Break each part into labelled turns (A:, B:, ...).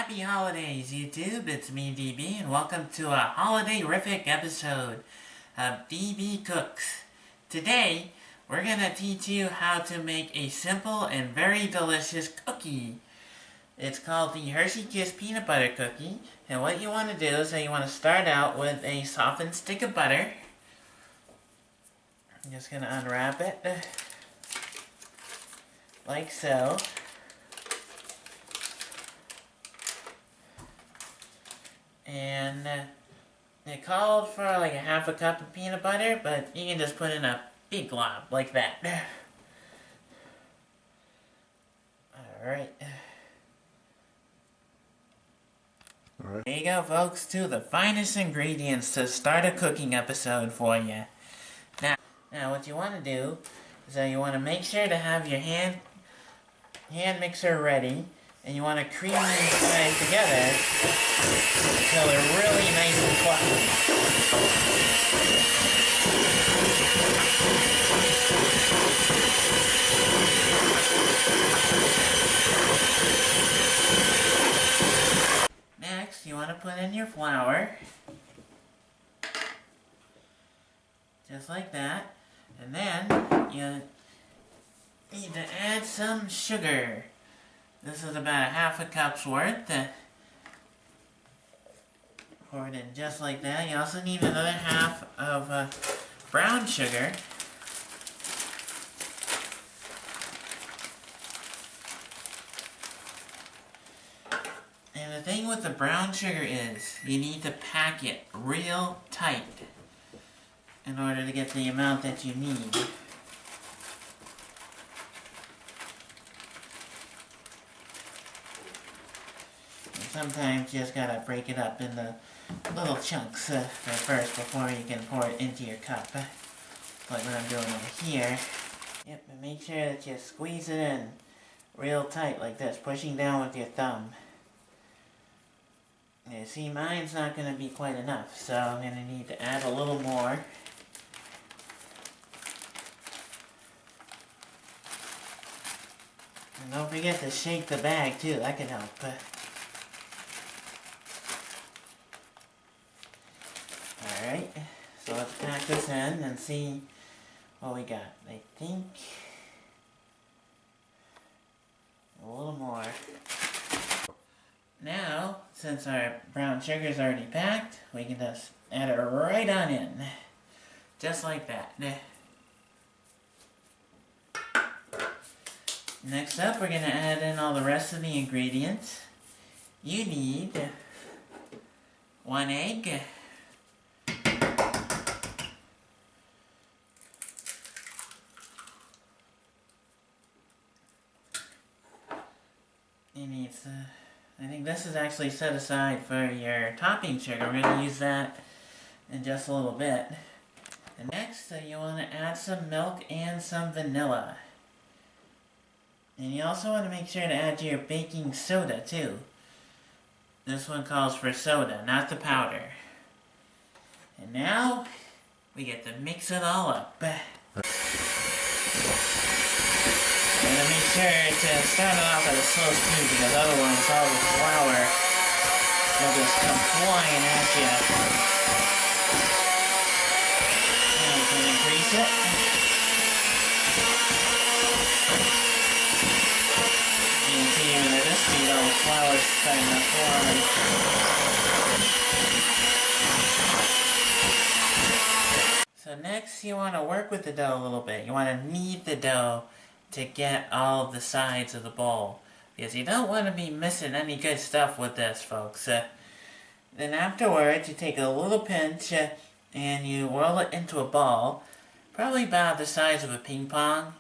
A: Happy holidays, YouTube! It's me, DB, and welcome to a holiday-rific episode of DB Cooks. Today, we're gonna teach you how to make a simple and very delicious cookie. It's called the Hershey Kiss Peanut Butter Cookie, and what you want to do is that you want to start out with a softened stick of butter. I'm just gonna unwrap it, like so. And it called for like a half a cup of peanut butter, but you can just put in a big glob like that. Alright. There you go, folks, two of the finest ingredients to start a cooking episode for you. Now what you want to do is that you want to make sure to have your hand mixer ready, and you want to cream these guys together until they're really nice and fluffy. Next, you want to put in your flour, just like that, and then you need to add some sugar. This is about a half a cup's worth. Pour it in just like that. You also need another half of brown sugar. And the thing with the brown sugar is, you need to pack it real tight in order to get the amount that you need. Sometimes you just gotta break it up into little chunks at first before you can pour it into your cup. Like what I'm doing over here. Yep, and make sure that you squeeze it in real tight like this, pushing down with your thumb. You see, mine's not gonna be quite enough, so I'm gonna need to add a little more. And don't forget to shake the bag too, that can help. Alright, so let's pack this in and see what we got. I think a little more. Now, since our brown sugar is already packed, we can just add it right on in. Just like that. Next up, we're going to add in all the rest of the ingredients. You need 1 egg. You need, I think this is actually set aside for your topping sugar. We're going to use that in just a little bit. And next, you want to add some milk and some vanilla. And you also want to make sure to add your baking soda too. This one calls for soda, not the powder. And now, we get to mix it all up. And make sure to start it off at a slow speed, because otherwise all the flour will just come flying at you. Now we can increase it. You can see even at this speed all the flour is starting to fly. So next you want to work with the dough a little bit. You want to knead the dough to get all of the sides of the bowl, because you don't want to be missing any good stuff with this, folks. Then afterwards, you take a little pinch and you whirl it into a ball, probably about the size of a ping pong,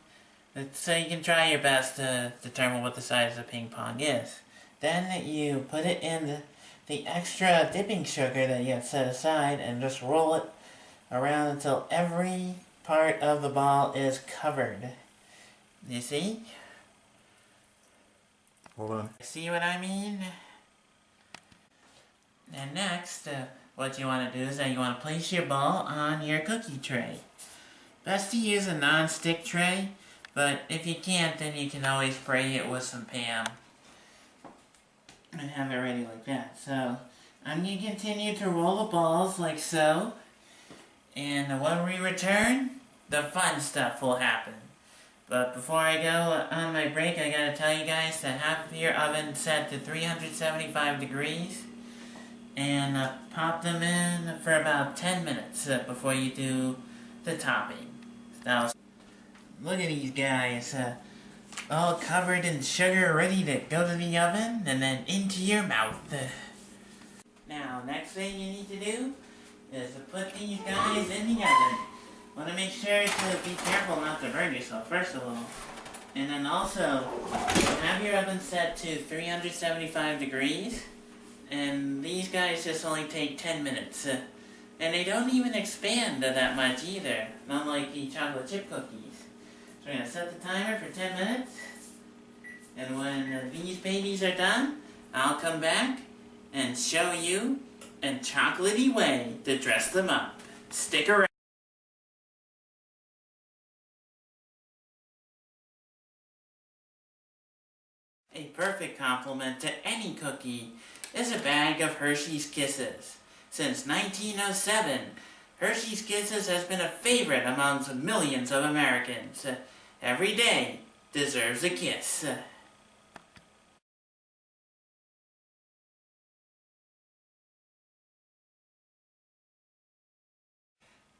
A: so you can try your best to determine what the size of a ping pong is. Then you put it in the extra dipping sugar that you had set aside and just roll it around until every part of the ball is covered. You see?
B: Hold on.
A: See what I mean? And next, what you want to do is that you want to place your ball on your cookie tray. Best to use a non-stick tray, but if you can't, then you can always spray it with some Pam. and have it ready like that. So I'm going to continue to roll the balls like so. And when we return, the fun stuff will happen. But before I go on my break, I gotta tell you guys to have your oven set to 375 degrees and pop them in for about 10 minutes before you do the topping. Now, look at these guys, all covered in sugar, ready to go to the oven and then into your mouth. Now, next thing you need to do is to put these guys in the oven. Want to make sure to be careful not to burn yourself, first of all. And then also, have your oven set to 375 degrees. And these guys just only take 10 minutes. And they don't even expand that much either, not like the chocolate chip cookies. So we're going to set the timer for 10 minutes. And when these babies are done, I'll come back and show you a chocolatey way to dress them up. Stick around. A perfect complement to any cookie is a bag of Hershey's Kisses. Since 1907, Hershey's Kisses has been a favorite amongst millions of Americans. Every day deserves a kiss.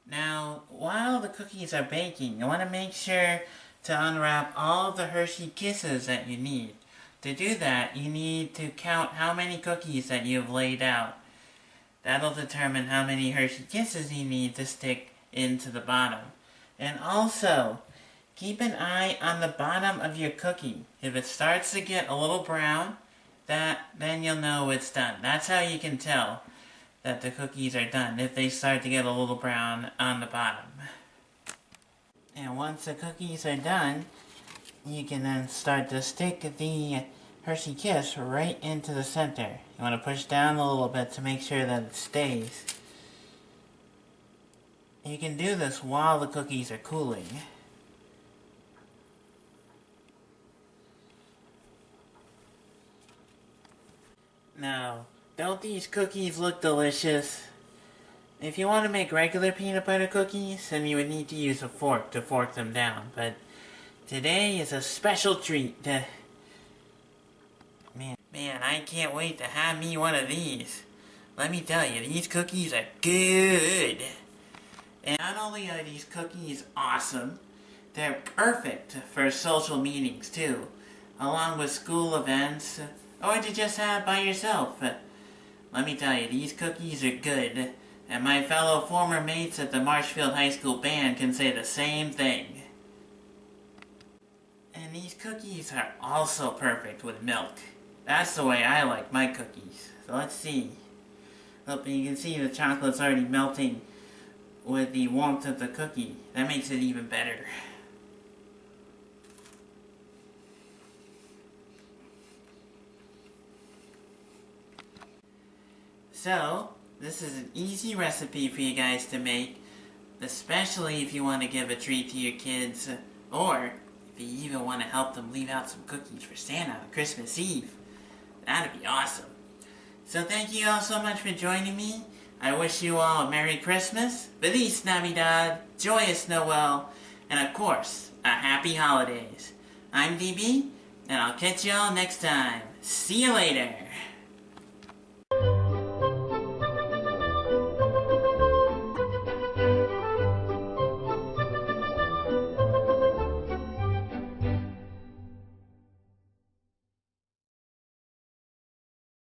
A: Now, while the cookies are baking, you want to make sure to unwrap all the Hershey Kisses that you need. To do that, you need to count how many cookies that you've laid out. That'll determine how many Hershey Kisses you need to stick into the bottom. And also, keep an eye on the bottom of your cookie. If it starts to get a little brown, then you'll know it's done. That's how you can tell that the cookies are done, if they start to get a little brown on the bottom. And once the cookies are done, you can then start to stick the Hershey Kiss right into the center. You want to push down a little bit to make sure that it stays. You can do this while the cookies are cooling. Now, don't these cookies look delicious? If you want to make regular peanut butter cookies, then you would need to use a fork to fork them down, but today is a special treat. Man, I can't wait to have me one of these. Let me tell you, these cookies are good. And not only are these cookies awesome, they're perfect for social meetings too, along with school events, or to just have by yourself. Let me tell you, these cookies are good, and my fellow former mates at the Marshfield High School band can say the same thing. And these cookies are also perfect with milk. That's the way I like my cookies. So let's see. Look, you can see the chocolate's already melting with the warmth of the cookie. That makes it even better. So, this is an easy recipe for you guys to make, especially if you want to give a treat to your kids, or if you even want to help them leave out some cookies for Santa on Christmas Eve. That'd be awesome. So thank you all so much for joining me. I wish you all a Merry Christmas, Feliz Navidad, Joyous Noel, and of course, a Happy Holidays. I'm DB, and I'll catch y'all next time. See you later.